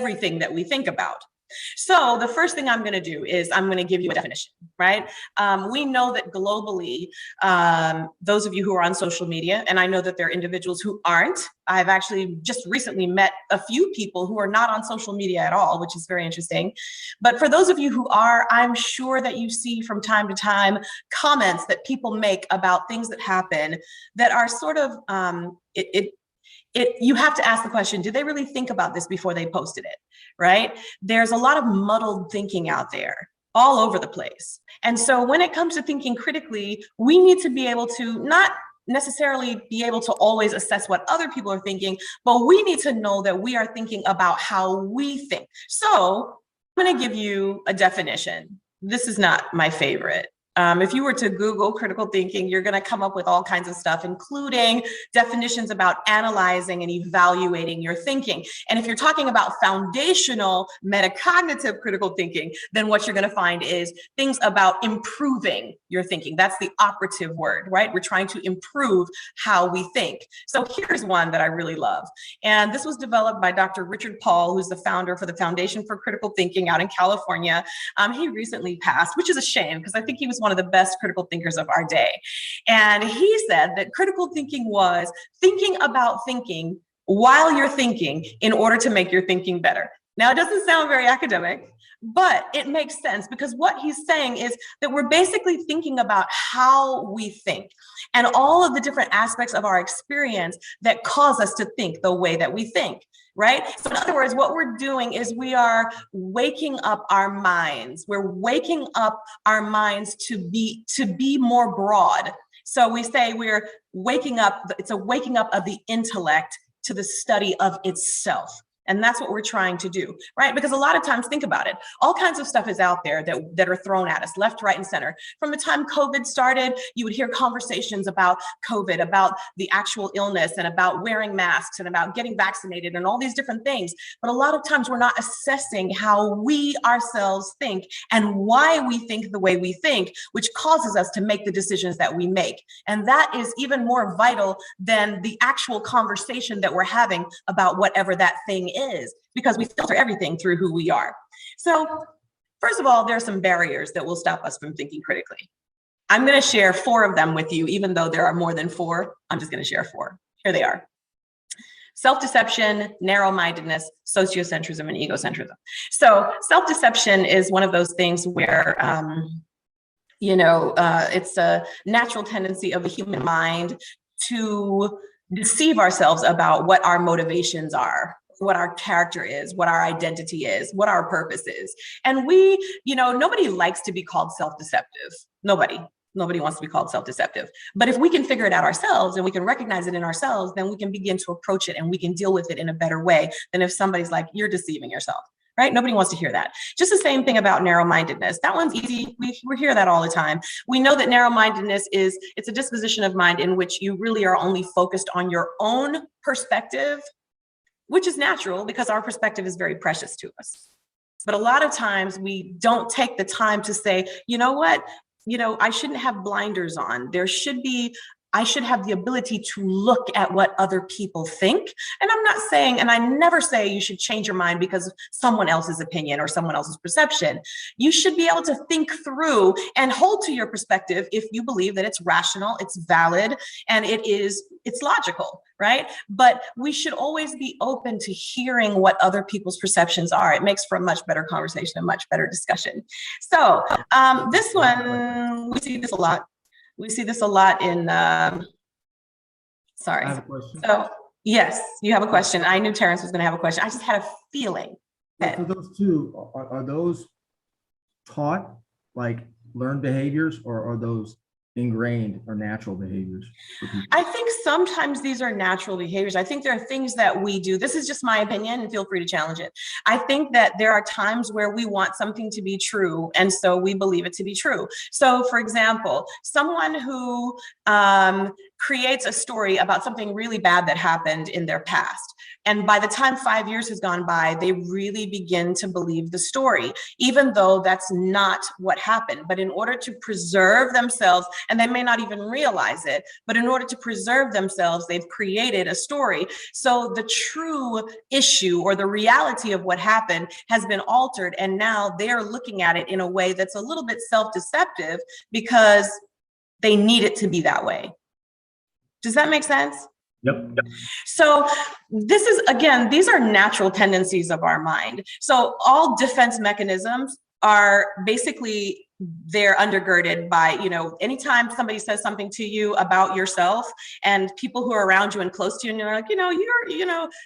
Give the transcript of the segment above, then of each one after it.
everything that we think about. So the first thing I'm going to do is I'm going to give you a definition, right? We know that globally, those of you who are on social media, and I know that there are individuals who aren't. I've actually just recently met a few people who are not on social media at all, which is very interesting. But for those of you who are, I'm sure that you see from time to time comments that people make about things that happen that are sort of, you have to ask the question, did they really think about this before they posted it, right? There's a lot of muddled thinking out there all over the place. And so when it comes to thinking critically, we need to be able to not necessarily be able to always assess what other people are thinking, but we need to know that we are thinking about how we think. So I'm going to give you a definition. This is not my favorite. If you were to Google critical thinking, you're going to come up with all kinds of stuff, including definitions about analyzing and evaluating your thinking. And if you're talking about foundational metacognitive critical thinking, then what you're going to find is things about improving your thinking. That's the operative word, right? We're trying to improve how we think. So here's one that I really love. And this was developed by Dr. Richard Paul, who's the founder for the Foundation for Critical Thinking out in California. He recently passed, which is a shame because I think he was one of the best critical thinkers of our day. And he said that critical thinking was thinking about thinking while you're thinking in order to make your thinking better. Now, it doesn't sound very academic, but it makes sense because what he's saying is that we're basically thinking about how we think and all of the different aspects of our experience that cause us to think the way that we think. Right? So in other words, what we're doing is we are waking up our minds. We're waking up our minds to be more broad. So we say we're waking up, it's a waking up of the intellect to the study of itself. And that's what we're trying to do, right? Because a lot of times, think about it, all kinds of stuff is out there that are thrown at us left, right, and center. From the time COVID started, you would hear conversations about COVID, about the actual illness and about wearing masks and about getting vaccinated and all these different things. But a lot of times we're not assessing how we ourselves think and why we think the way we think, which causes us to make the decisions that we make. And that is even more vital than the actual conversation that we're having about whatever that thing is, because we filter everything through who we are. So first of all, there are some barriers that will stop us from thinking critically. I'm going to share 4 of them with you, even though there are more than 4. I'm just going to share 4. Here they are. Self-deception, narrow-mindedness, sociocentrism, and egocentrism. So self-deception is one of those things where it's a natural tendency of the human mind to deceive ourselves about what our motivations are, what our character is, what our identity is, what our purpose is. And nobody likes to be called self-deceptive. Nobody wants to be called self-deceptive. But if we can figure it out ourselves and we can recognize it in ourselves, then we can begin to approach it and we can deal with it in a better way than if somebody's like, you're deceiving yourself, right? Nobody wants to hear that. Just the same thing about narrow-mindedness. That one's easy. We hear that all the time. We know that narrow-mindedness it's a disposition of mind in which you really are only focused on your own perspective, which is natural because our perspective is very precious to us. But a lot of times we don't take the time to say, you know what, I shouldn't have blinders on. I should have the ability to look at what other people think. And I'm not saying, and I never say you should change your mind because of someone else's opinion or someone else's perception. You should be able to think through and hold to your perspective if you believe that it's rational, it's valid, and it's logical, right? But we should always be open to hearing what other people's perceptions are. It makes for a much better conversation, a much better discussion. So this one, we see this a lot. We see this a lot in, sorry. I have a question. So, yes, you have a question. I knew Terrence was going to have a question. I just had a feeling. For those two, are those taught, like learned behaviors, or are those ingrained or natural behaviors? I think sometimes these are natural behaviors. I think there are things that we do. This is just my opinion, and feel free to challenge it. I think that there are times where we want something to be true, and so we believe it to be true. So, for example, someone who creates a story about something really bad that happened in their past. And by the time 5 years has gone by, they really begin to believe the story, even though that's not what happened. But in order to preserve themselves, and they may not even realize it, but in order to preserve themselves, they've created a story. So the true issue or the reality of what happened has been altered. And now they're looking at it in a way that's a little bit self-deceptive because they need it to be that way. Does that make sense? Yep. So this is, again, these are natural tendencies of our mind. So all defense mechanisms are basically, they're undergirded by, anytime somebody says something to you about yourself, and people who are around you and close to you, and you're like,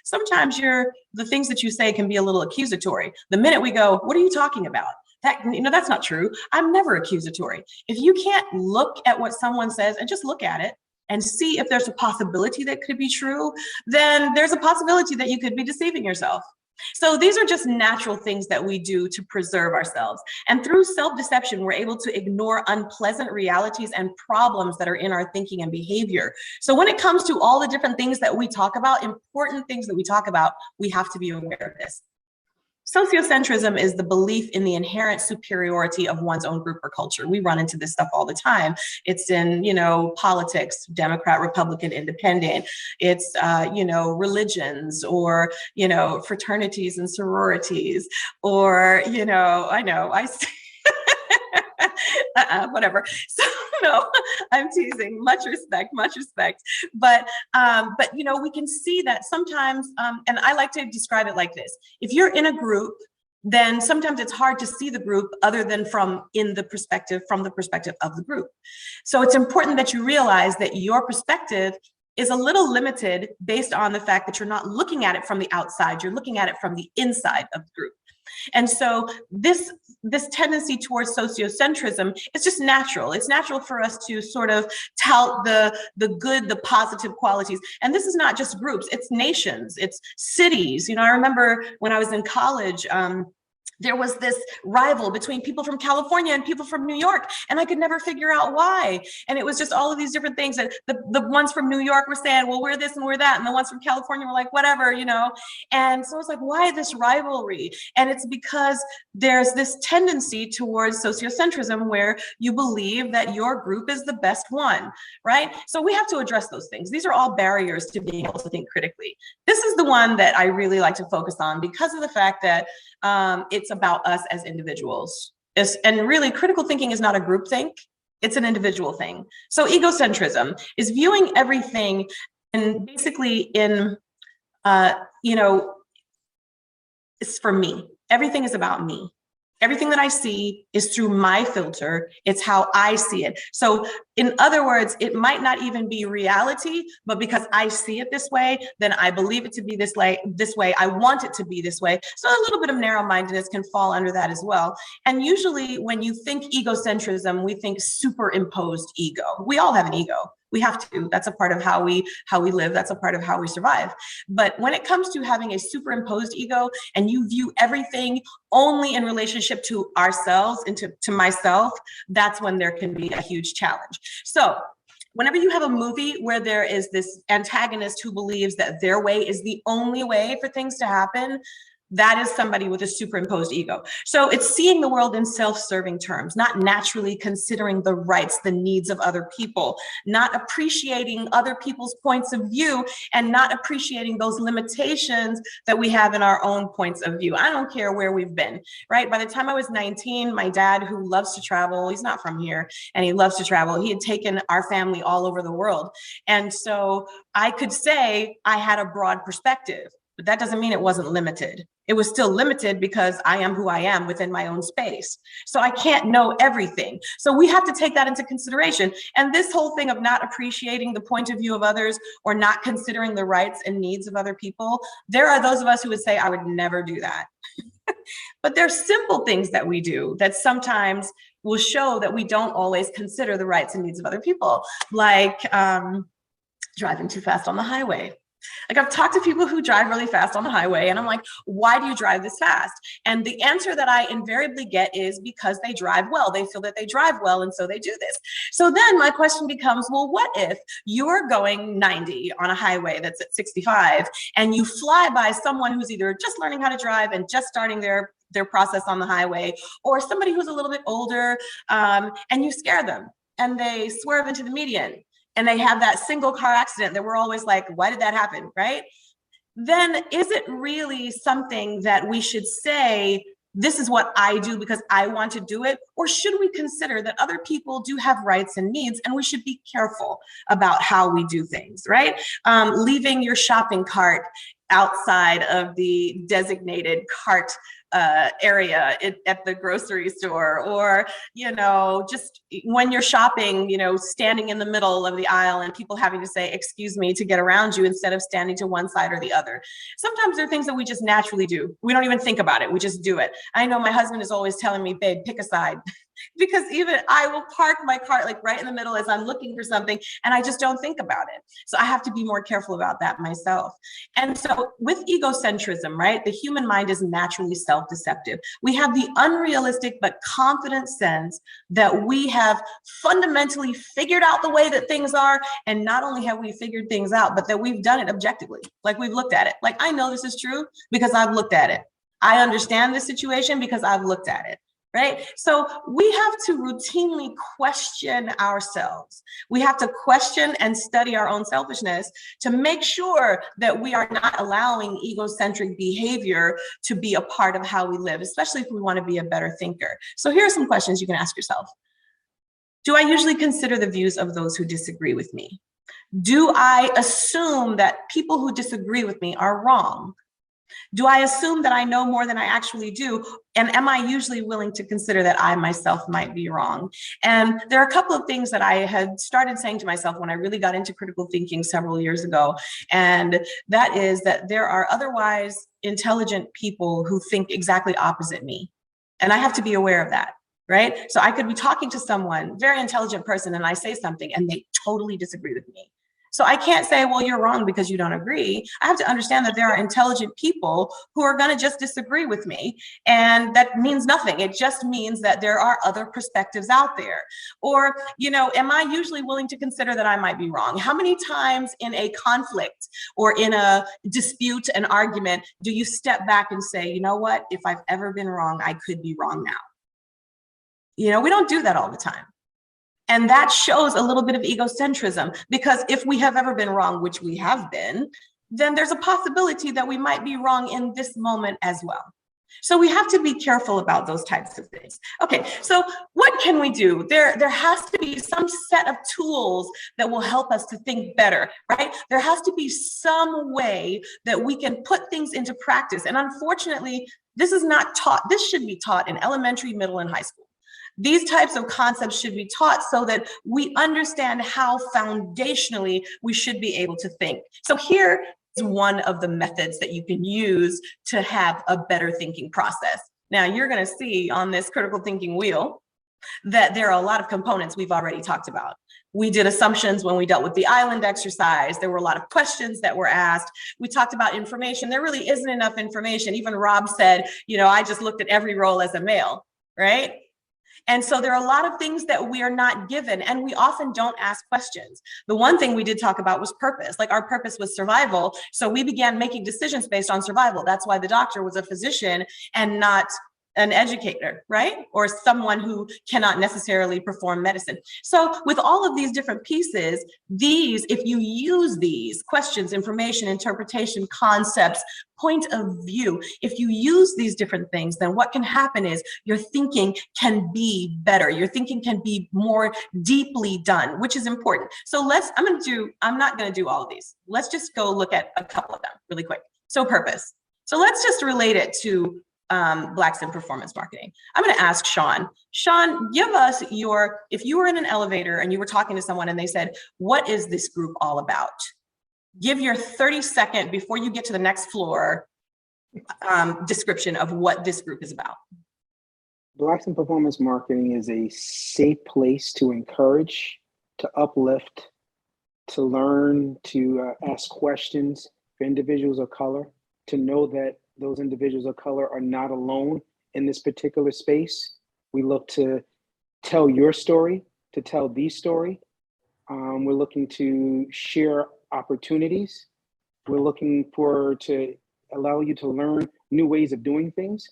sometimes the things that you say can be a little accusatory. The minute we go, what are you talking about? That's not true. I'm never accusatory. If you can't look at what someone says and just look at it and see if there's a possibility that could be true, then there's a possibility that you could be deceiving yourself. So these are just natural things that we do to preserve ourselves. And through self-deception, we're able to ignore unpleasant realities and problems that are in our thinking and behavior. So when it comes to all the different things that we talk about, important things that we talk about, we have to be aware of this. Sociocentrism is the belief in the inherent superiority of one's own group or culture. We run into this stuff all the time. It's in, politics, Democrat, Republican, Independent. It's, religions, or, fraternities and sororities, or, whatever. So no, I'm teasing. Much respect. But we can see that sometimes, and I like to describe it like this: if you're in a group, then sometimes it's hard to see the group other than from the perspective of the group. So it's important that you realize that your perspective is a little limited based on the fact that you're not looking at it from the outside, you're looking at it from the inside of the group. And so this tendency towards sociocentrism is just natural. It's natural for us to sort of tout the good, the positive qualities. And this is not just groups, it's nations, it's cities. I remember when I was in college, there was this rival between people from California and people from New York, and I could never figure out why. And it was just all of these different things that the ones from New York were saying, well, we're this and we're that. And the ones from California were like, whatever, And so it's like, why this rivalry? And it's because there's this tendency towards sociocentrism where you believe that your group is the best one, right? So we have to address those things. These are all barriers to being able to think critically. This is the one that I really like to focus on because of the fact that it's about us as individuals. And really, critical thinking is not a group think, it's an individual thing. So egocentrism is viewing everything and basically it's for me. Everything is about me. Everything that I see is through my filter. It's how I see it. So in other words, it might not even be reality, but because I see it this way, then I believe it to be this way. I want it to be this way. So a little bit of narrow-mindedness can fall under that as well. And usually when you think egocentrism, we think superimposed ego. We all have an ego. We have to. That's a part of how we live. That's a part of how we survive. But when it comes to having a superimposed ego and you view everything only in relationship to ourselves and to myself, that's when there can be a huge challenge. So whenever you have a movie where there is this antagonist who believes that their way is the only way for things to happen, that is somebody with a superimposed ego. So it's seeing the world in self-serving terms, not naturally considering the rights, the needs of other people, not appreciating other people's points of view, and not appreciating those limitations that we have in our own points of view. I don't care where we've been, right? By the time I was 19, my dad, who loves to travel, he's not from here, and he loves to travel, he had taken our family all over the world. And so I could say I had a broad perspective, but that doesn't mean it wasn't limited. It was still limited because I am who I am within my own space. So I can't know everything. So we have to take that into consideration. And this whole thing of not appreciating the point of view of others or not considering the rights and needs of other people, there are those of us who would say, I would never do that. But there's simple things that we do that sometimes will show that we don't always consider the rights and needs of other people, like driving too fast on the highway, Like I've talked to people who drive really fast on the highway and I'm like, why do you drive this fast? And the answer that I invariably get is because they drive well. They feel that they drive well and so they do this. So then my question becomes, well, what if you're going 90 on a highway that's at 65 and you fly by someone who's either just learning how to drive and just starting their process on the highway, or somebody who's a little bit older, and you scare them and they swerve into the median and they have that single car accident that we're always like, why did that happen, right? Then is it really something that we should say, this is what I do because I want to do it? Or should we consider that other people do have rights and needs and we should be careful about how we do things, right? Leaving your shopping cart outside of the designated cart area at the grocery store, or, just when you're shopping, standing in the middle of the aisle and people having to say, excuse me, to get around you instead of standing to one side or the other. Sometimes there are things that we just naturally do. We don't even think about it. We just do it. I know my husband is always telling me, babe, pick a side. Because even I will park my cart like right in the middle as I'm looking for something and I just don't think about it. So I have to be more careful about that myself. And so with egocentrism, right, the human mind is naturally self-deceptive. We have the unrealistic but confident sense that we have fundamentally figured out the way that things are. And not only have we figured things out, but that we've done it objectively. Like we've looked at it. Like I know this is true because I've looked at it. I understand this situation because I've looked at it. Right? So we have to routinely question ourselves. We have to question and study our own selfishness to make sure that we are not allowing egocentric behavior to be a part of how we live, especially if we want to be a better thinker. So here are some questions you can ask yourself. Do I usually consider the views of those who disagree with me? Do I assume that people who disagree with me are wrong? Do I assume that I know more than I actually do? And am I usually willing to consider that I myself might be wrong? And there are a couple of things that I had started saying to myself when I really got into critical thinking several years ago. And that is that there are otherwise intelligent people who think exactly opposite me. And I have to be aware of that. Right? So I could be talking to someone, very intelligent person, and I say something and they totally disagree with me. So I can't say, well, you're wrong because you don't agree. I have to understand that there are intelligent people who are going to just disagree with me. And that means nothing. It just means that there are other perspectives out there. Or, am I usually willing to consider that I might be wrong? How many times in a conflict or in a dispute, an argument, do you step back and say, you know what, if I've ever been wrong, I could be wrong now? We don't do that all the time. And that shows a little bit of egocentrism, because if we have ever been wrong, which we have been, then there's a possibility that we might be wrong in this moment as well. So we have to be careful about those types of things. Okay, so what can we do? There has to be some set of tools that will help us to think better, right? There has to be some way that we can put things into practice. And unfortunately, this is not taught. This should be taught in elementary, middle, and high school. These types of concepts should be taught so that we understand how foundationally we should be able to think. So here is one of the methods that you can use to have a better thinking process. Now you're going to see on this critical thinking wheel that there are a lot of components we've already talked about. We did assumptions when we dealt with the island exercise. There were a lot of questions that were asked. We talked about information. There really isn't enough information. Even Rob said, I just looked at every role as a male, right? And so there are a lot of things that we are not given, and we often don't ask questions. The one thing we did talk about was purpose. Like our purpose was survival. So we began making decisions based on survival. That's why the doctor was a physician and not an educator, right? Or someone who cannot necessarily perform medicine. So with all of these different pieces, if you use these questions, information, interpretation, concepts, point of view, if you use these different things, then what can happen is your thinking can be better. Your thinking can be more deeply done, which is important. So I'm not going to do all of these. Let's just go look at a couple of them really quick. So purpose. So let's just relate it to Blacks in performance marketing. I'm going to ask Sean. Sean, give us if you were in an elevator and you were talking to someone and they said, what is this group all about? Give your 30-second before you get to the next floor description of what this group is about. Blacks in performance marketing is a safe place to encourage, to uplift, to learn, to ask questions, for individuals of color, to know that those individuals of color are not alone in this particular space. We look to tell your story, to tell the story. We're looking to share opportunities. We're looking to allow you to learn new ways of doing things,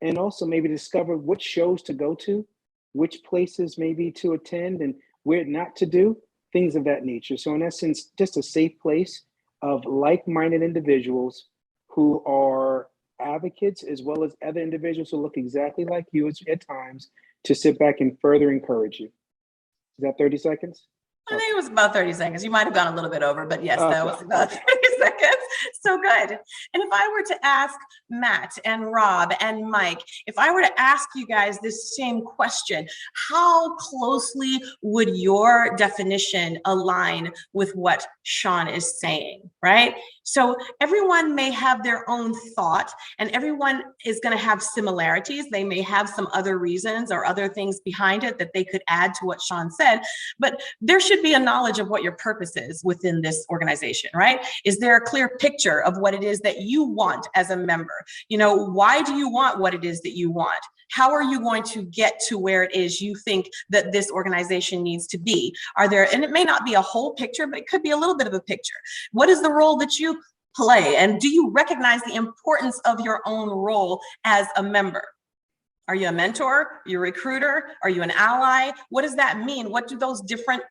and also maybe discover which shows to go to, which places maybe to attend, and where not to do, things of that nature. So in essence, just a safe place of like-minded individuals who are advocates, as well as other individuals who look exactly like you at times, to sit back and further encourage you. Is that 30 seconds? I think it was about 30 seconds. You might have gone a little bit over, but yes, that was Okay. about 30 seconds. So good. And if I were to ask Matt and Rob and Mike, if I were to ask you guys this same question, how closely would your definition align with what Sean is saying, right? So everyone may have their own thought, and everyone is going to have similarities. They may have some other reasons or other things behind it that they could add to what Sean said, but there should be a knowledge of what your purpose is within this organization, right? Is there a clear picture of what it is that you want as a member? You know, why do you want what it is that you want? How are you going to get to where it is you think that this organization needs to be? Are there, and it may not be a whole picture, but it could be a little bit of a picture. What is the role that you play? And do you recognize the importance of your own role as a member? Are you a mentor? Are you a recruiter? Are you an ally? What does that mean? What do those different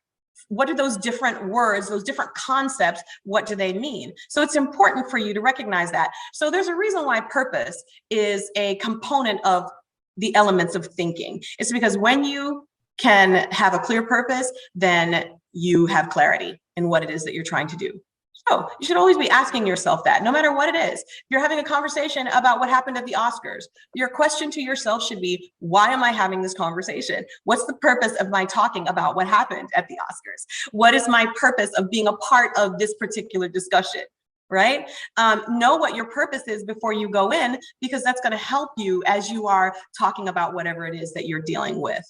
words, those different concepts, what do they mean? So it's important for you to recognize that. So there's a reason why purpose is a component of the elements of thinking. It's because when you can have a clear purpose, then you have clarity in what it is that you're trying to do. So you should always be asking yourself that, no matter what it is. If you're having a conversation about what happened at the Oscars, your question to yourself should be, why am I having this conversation? What's the purpose of my talking about what happened at the Oscars? What is my purpose of being a part of this particular discussion? Right? Know what your purpose is before you go in, because that's going to help you as you are talking about whatever it is that you're dealing with.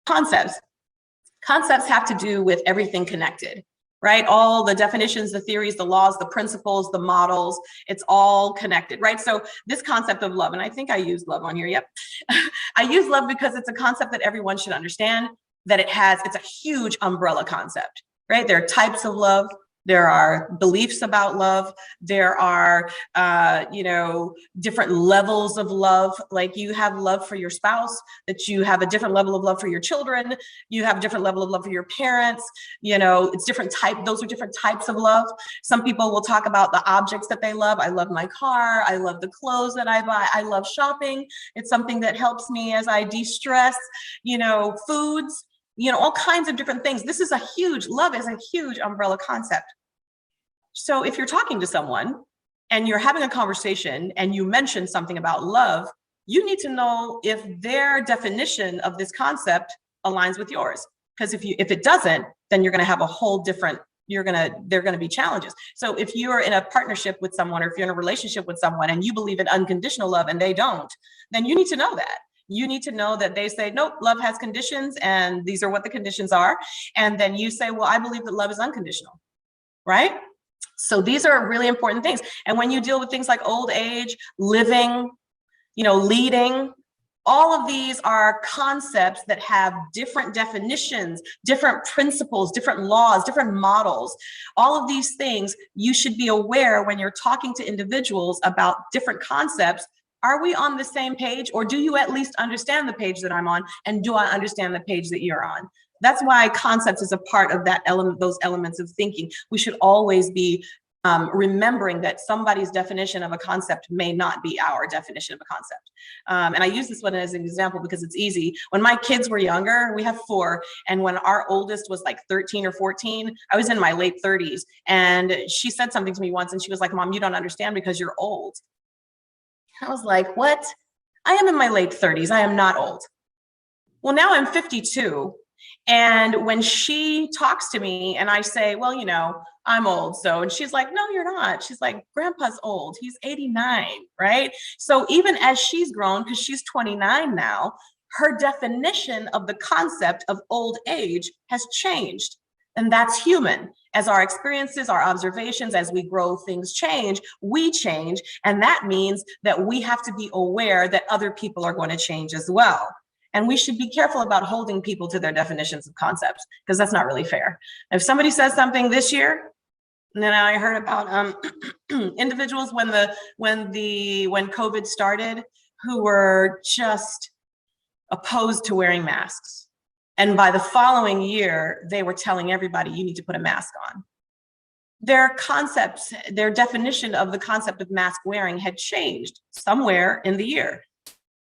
Concepts. Concepts have to do with everything connected, right? All the definitions, the theories, the laws, the principles, the models, it's all connected, right? So this concept of love, and I think I used love on here, yep. I use love because it's a concept that everyone should understand, that it's a huge umbrella concept, right? There are types of love. There are beliefs about love. There are, different levels of love. Like you have love for your spouse, that you have a different level of love for your children. You have a different level of love for your parents. It's different type. Those are different types of love. Some people will talk about the objects that they love. I love my car. I love the clothes that I buy. I love shopping. It's something that helps me as I de-stress, foods, all kinds of different things. Love is a huge umbrella concept. So if you're talking to someone and you're having a conversation and you mention something about love, you need to know if their definition of this concept aligns with yours. Because if it doesn't, then you're going to have a whole different, there are going to be challenges. So if you're in a partnership with someone, or if you're in a relationship with someone and you believe in unconditional love and they don't, then you need to know that. You need to know that they say, nope, love has conditions and these are what the conditions are. And then you say, well, I believe that love is unconditional, right? So these are really important things. And when you deal with things like old age, living, leading, all of these are concepts that have different definitions, different principles, different laws, different models. All of these things you should be aware when you're talking to individuals about different concepts. Are we on the same page, or do you at least understand the page that I'm on? And do I understand the page that you're on? That's why concepts is a part of that element, those elements of thinking. We should always be remembering that somebody's definition of a concept may not be our definition of a concept. And I use this one as an example because it's easy. When my kids were younger, we have 4, and when our oldest was like 13 or 14, I was in my late 30s, and she said something to me once, and she was like, Mom, you don't understand because you're old. I was like, what? I am in my late 30s. I am not old. Well, now I'm 52. And when she talks to me and I say, well, I'm old. So, and she's like, no, you're not. She's like, Grandpa's old. He's 89, right? So even as she's grown, because she's 29 now, her definition of the concept of old age has changed. And that's human. As our experiences, our observations, as we grow, things change, we change. And that means that we have to be aware that other people are going to change as well. And we should be careful about holding people to their definitions of concepts, because that's not really fair. If somebody says something this year, and then I heard about individuals when COVID started, who were just opposed to wearing masks. And by the following year, they were telling everybody, you need to put a mask on. Their concepts, their definition of the concept of mask wearing had changed somewhere in the year,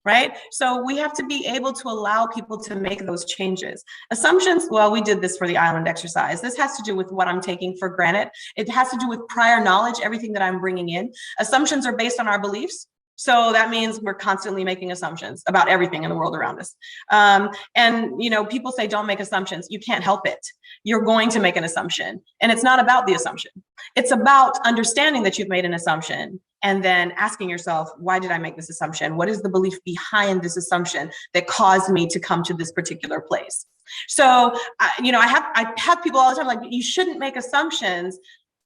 right? So we have to be able to allow people to make those changes. Assumptions, well, we did this for the island exercise. This has to do with what I'm taking for granted. It has to do with prior knowledge, everything that I'm bringing in. Assumptions are based on our beliefs. So that means we're constantly making assumptions about everything in the world around us. And people say, don't make assumptions. You can't help it. You're going to make an assumption. And it's not about the assumption. It's about understanding that you've made an assumption and then asking yourself, why did I make this assumption? What is the belief behind this assumption that caused me to come to this particular place? So, I have people all the time like, you shouldn't make assumptions.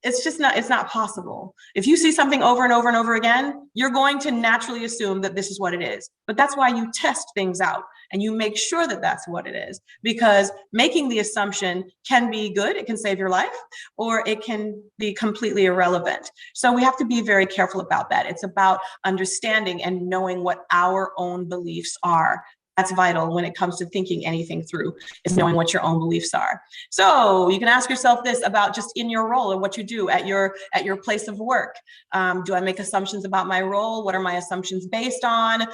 It's not possible. If you see something over and over and over again, you're going to naturally assume that this is what it is. But that's why you test things out and you make sure that that's what it is, because making the assumption can be good. It can save your life, or it can be completely irrelevant. So we have to be very careful about that. It's about understanding and knowing what our own beliefs are. That's vital when it comes to thinking anything through, is knowing what your own beliefs are. So you can ask yourself this about just in your role and what you do at your place of work. Do I make assumptions about my role? What are my assumptions based on?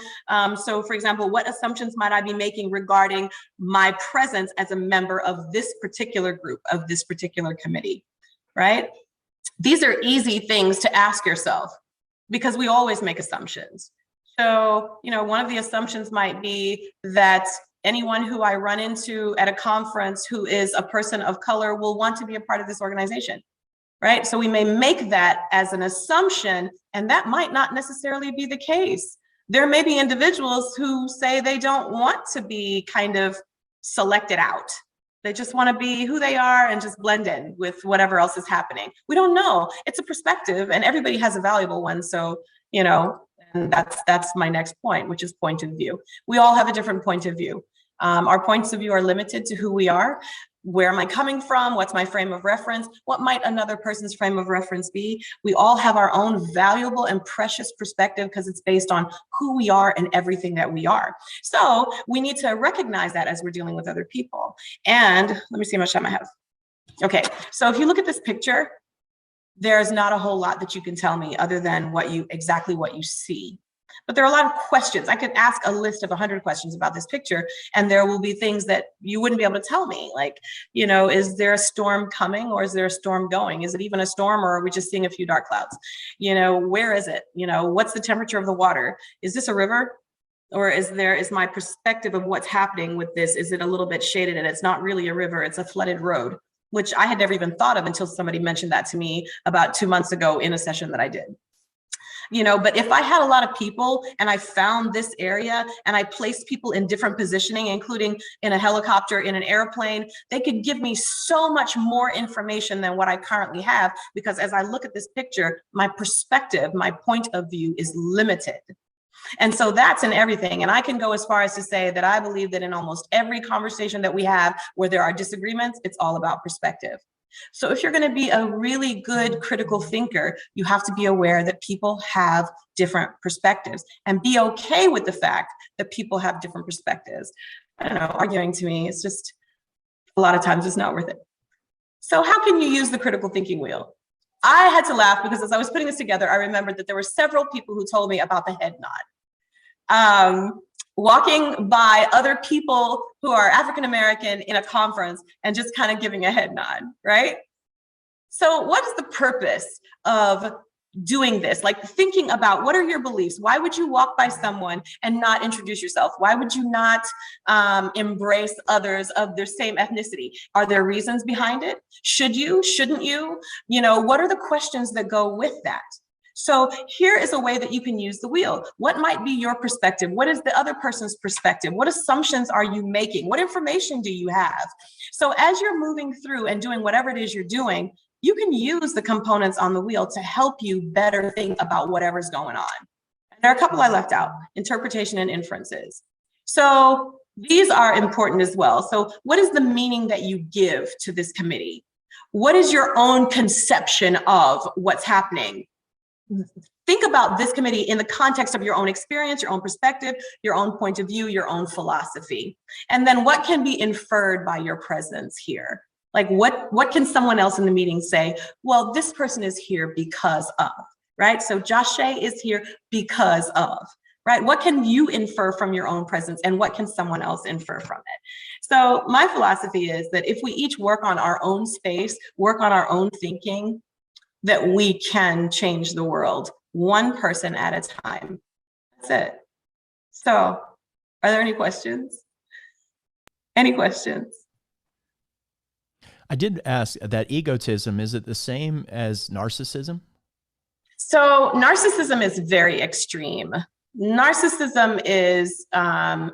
So for example, what assumptions might I be making regarding my presence as a member of this particular group, of this particular committee, right? These are easy things to ask yourself because we always make assumptions. So, one of the assumptions might be that anyone who I run into at a conference who is a person of color will want to be a part of this organization, right? So we may make that as an assumption, and that might not necessarily be the case. There may be individuals who say they don't want to be kind of selected out. They just want to be who they are and just blend in with whatever else is happening. We don't know. It's a perspective, and everybody has a valuable one. So, and that's my next point, which is point of view. We all have a different point of view. Our points of view are limited to who we are. Where am I coming from? What's my frame of reference? What might another person's frame of reference be? We all have our own valuable and precious perspective because it's based on who we are and everything that we are. So we need to recognize that as we're dealing with other people. And let me see how much time I have. Okay, so if you look at this picture, there's not a whole lot that you can tell me other than exactly what you see. But there are a lot of questions. I could ask a list of 100 questions about this picture, and there will be things that you wouldn't be able to tell me. Like, is there a storm coming, or is there a storm going? Is it even a storm, or are we just seeing a few dark clouds? Where is it? What's the temperature of the water? Is this a river? Or is my perspective of what's happening with this, is it a little bit shaded and it's not really a river, it's a flooded road? Which I had never even thought of until somebody mentioned that to me about 2 months ago in a session that I did. But if I had a lot of people and I found this area and I placed people in different positioning, including in a helicopter, in an airplane, they could give me so much more information than what I currently have, because as I look at this picture, my perspective, my point of view is limited. And so that's in everything. And I can go as far as to say that I believe that in almost every conversation that we have where there are disagreements, it's all about perspective. So if you're going to be a really good critical thinker, you have to be aware that people have different perspectives and be okay with the fact that people have different perspectives. I don't know, arguing to me, it's just a lot of times it's not worth it. So how can you use the critical thinking wheel? I had to laugh because as I was putting this together, I remembered that there were several people who told me about the head nod. Walking by other people who are African-American in a conference and just kind of giving a head nod, right? So what is the purpose of doing this? Like thinking about what are your beliefs? Why would you walk by someone and not introduce yourself? Why would you not embrace others of their same ethnicity? Are there reasons behind it? Should you? Shouldn't you? What are the questions that go with that? So here is a way that you can use the wheel. What might be your perspective? What is the other person's perspective? What assumptions are you making? What information do you have? So as you're moving through and doing whatever it is you're doing, you can use the components on the wheel to help you better think about whatever's going on. There are a couple I left out: interpretation and inferences. So these are important as well. So what is the meaning that you give to this committee? What is your own conception of what's happening? Think about this committee in the context of your own experience, your own perspective, your own point of view, your own philosophy. And then what can be inferred by your presence here? Like what can someone else in the meeting say? Well, this person is here because of, right? So Josh Shea is here because of, right? What can you infer from your own presence, and what can someone else infer from it? So my philosophy is that if we each work on our own space, work on our own thinking, that we can change the world one person at a time. That's it. So are there any questions? Any questions? I did ask that egotism, is it the same as narcissism? So narcissism is very extreme. Narcissism is, so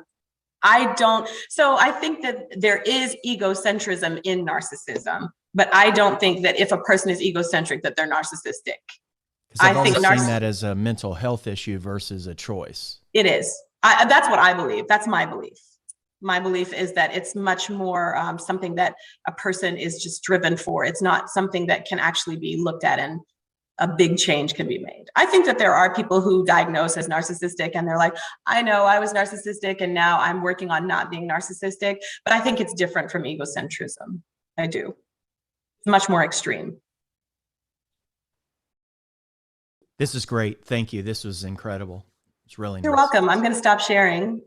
I think that there is egocentrism in narcissism, but I don't think that if a person is egocentric that they're narcissistic. I've always seen that as a mental health issue versus a choice. It is. That's what I believe. That's my belief. My belief is that it's much more something that a person is just driven for. It's not something that can actually be looked at and a big change can be made. I think that there are people who diagnose as narcissistic and they're like, I know I was narcissistic and now I'm working on not being narcissistic, but I think it's different from egocentrism. I do. It's much more extreme. This is great. Thank you. This was incredible. It's really nice. You're welcome. I'm going to stop sharing.